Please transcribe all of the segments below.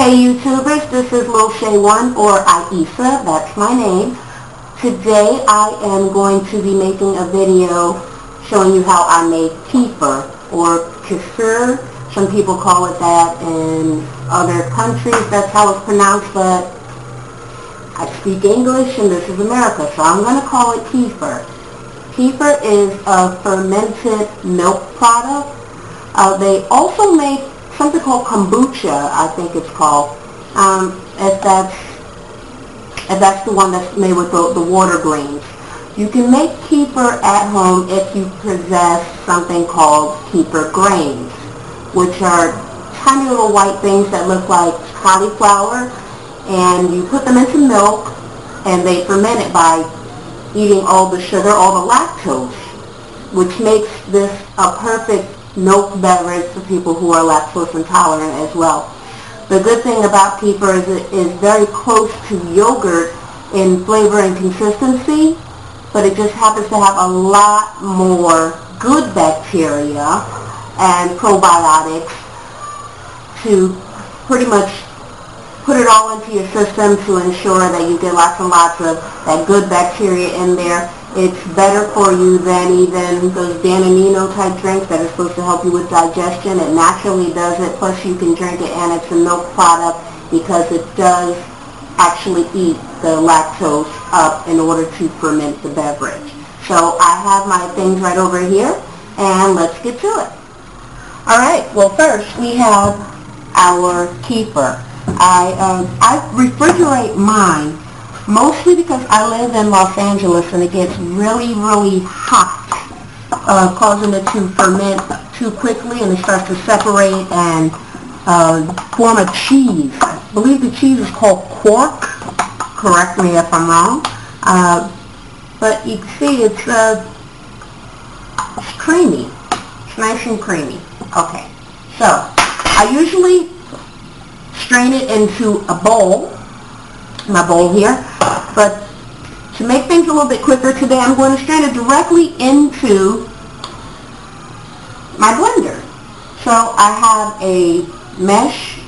Hey YouTubers, this is Lil Shay1 or Aisa, that's my name. Today I am going to be making a video showing you how I make kefir or kefir. Some people call it that in other countries, that's how it's pronounced, but I speak English and this is America, so I'm going to call it kefir. Kefir is a fermented milk product. They also make something called kombucha, I think it's called, if that's the one that's made with the water grains. You can make kefir at home if you possess something called kefir grains, which are tiny little white things that look like cauliflower, and you put them into milk and they ferment it by eating all the sugar, all the lactose, which makes this a perfect milk beverage for people who are lactose intolerant as well. The good thing about kefir is it is very close to yogurt in flavor and consistency, but it just happens to have a lot more good bacteria and probiotics to pretty much put it all into your system to ensure that you get lots and lots of that good bacteria in there. It's better for you than even those Danonino type drinks that are supposed to help you with digestion. It naturally does it, plus you can drink it, and it's a milk product because it does actually eat the lactose up in order to ferment the beverage. So I have my things right over here, and let's get to it. Alright, well first we have our kefir. I refrigerate mine mostly because I live in Los Angeles and it gets really, really hot, causing it to ferment too quickly, and it starts to separate and form a cheese. I believe the cheese is called quark. Correct me if I'm wrong. But you can see it's creamy. It's nice and creamy. Okay, so I usually strain it into a bowl, my bowl here, but to make things a little bit quicker today, I'm going to strain it directly into my blender. So I have a mesh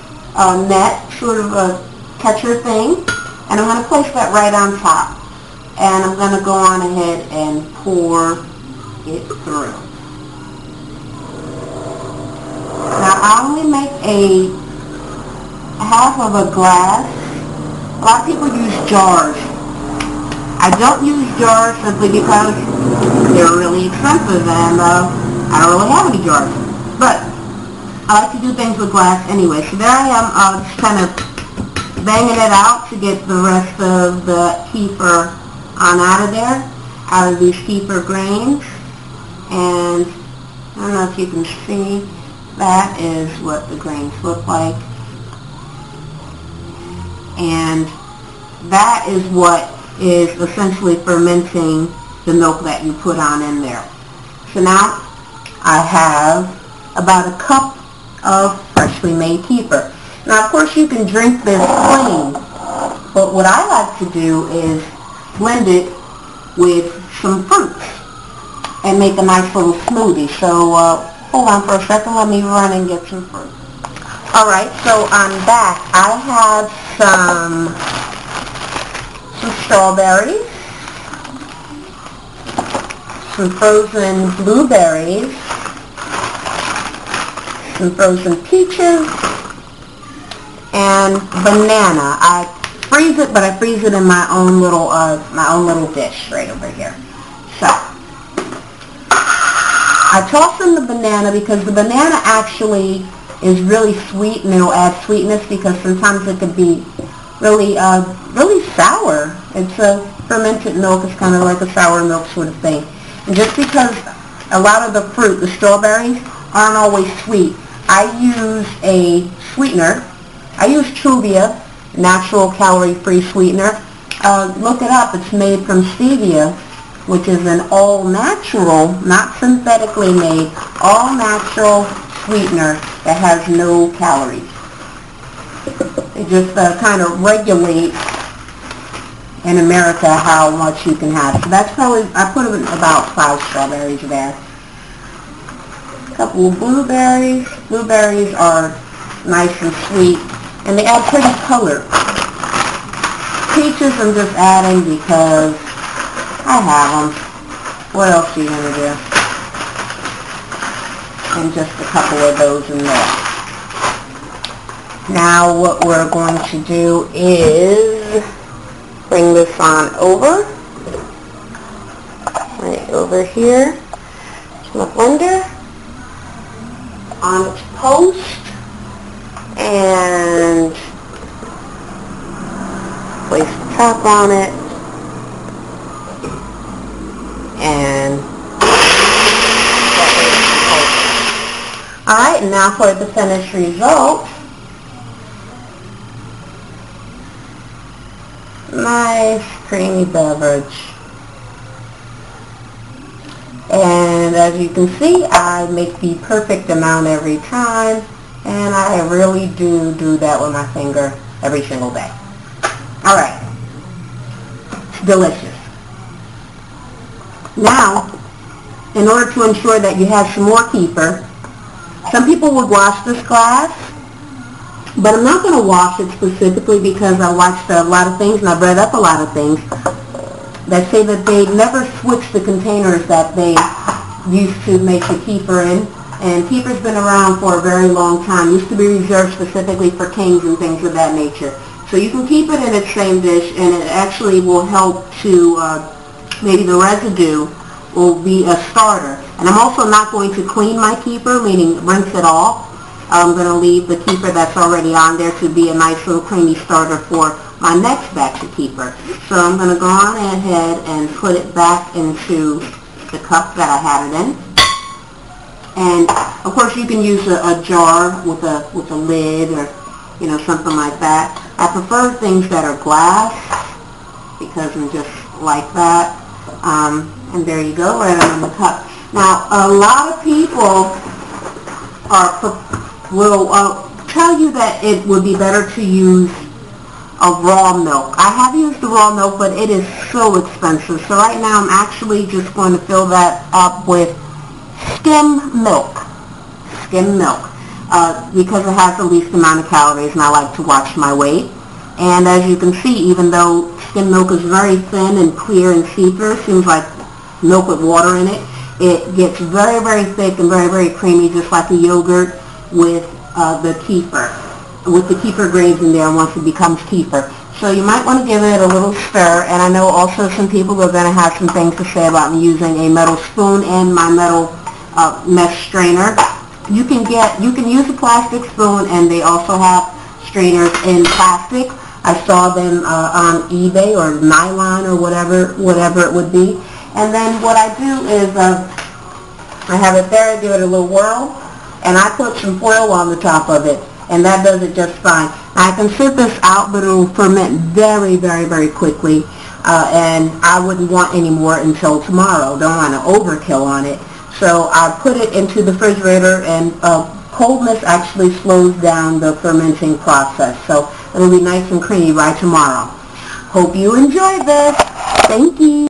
net, sort of a catcher thing, and I'm going to place that right on top, and I'm going to go on ahead and pour it through. Now I only make a half of a glass. A lot of people use jars. I don't use jars simply because they're really expensive and I don't really have any jars. But I like to do things with glass anyway. So there I am, just kind of banging it out to get the rest of the kefir on out of there, out of these kefir grains. And I don't know if you can see, that is what the grains look like. And that is what is essentially fermenting the milk that you put on in there. So now I have about a cup of freshly made kefir. Now of course you can drink this plain, but what I like to do is blend it with some fruits and make a nice little smoothie. So hold on for a second, let me run and get some fruit. Alright, so I'm back. I have some strawberries, some frozen blueberries, some frozen peaches, and banana. I freeze it, but I freeze it in my own little dish right over here. So I toss in the banana because the banana actually is really sweet, and it'll add sweetness because sometimes it could be really sour. It's a fermented milk. It's kind of like a sour milk sort of thing. And just because a lot of the fruit, the strawberries, aren't always sweet, I use a sweetener. I use Truvia, natural calorie-free sweetener. Look it up. It's made from stevia, which is an all-natural, not synthetically made, all-natural sweetener that has no calories. It just kind of regulates in America how much you can have. So that's probably, I put about 5 strawberries there. A couple of blueberries. Blueberries are nice and sweet. and they add pretty color. Peaches I'm just adding because I have them. What else are you going to do? And just a couple of those in there. Now what we're going to do is bring this on over. Right over here. To my blender. On its post. And place the top on it. And alright, and now for the finished result. Nice creamy beverage. And as you can see, I make the perfect amount every time, and I really do that with my finger every single day. Alright, it's delicious. Now, in order to ensure that you have some more kefir, some people would wash this glass, but I'm not going to wash it specifically because I watched a lot of things and I've read up a lot of things that say that they never switch the containers that they used to make the kefir in. And kefir's been around for a very long time. It used to be reserved specifically for kings and things of that nature. So you can keep it in its same dish, and it actually will help to, maybe the residue will be a starter. And I'm also not going to clean my kefir, meaning rinse it off. I'm going to leave the kefir that's already on there to be a nice little creamy starter for my next batch of kefir. So I'm going to go on ahead and put it back into the cup that I had it in. And of course you can use a jar with a lid or something like that. I prefer things that are glass because I'm just like that. And there you go, right on the cup. Now a lot of people will tell you that it would be better to use a raw milk. I have used the raw milk, but it is so expensive. So right now I'm actually just going to fill that up with skim milk. Skim milk. Because it has the least amount of calories, and I like to watch my weight. And as you can see, even though skim milk is very thin and clear and see-through, seems like milk with water in it, it gets very, very thick and very, very creamy, just like a yogurt with the kefir, with the kefir grains in there once it becomes kefir. So you might want to give it a little stir, and I know also some people are going to have some things to say about me using a metal spoon and my metal mesh strainer. You can use a plastic spoon, and they also have strainers in plastic. I saw them on eBay or nylon or whatever it would be. And then what I do is I have it there, I give it a little whirl, and I put some foil on the top of it, and that does it just fine. I can sit this out, but it will ferment very, very, very quickly, and I wouldn't want any more until tomorrow. Don't want to overkill on it. So I put it into the refrigerator, and coldness actually slows down the fermenting process. So it'll be nice and creamy by tomorrow. Hope you enjoyed this. Thank you.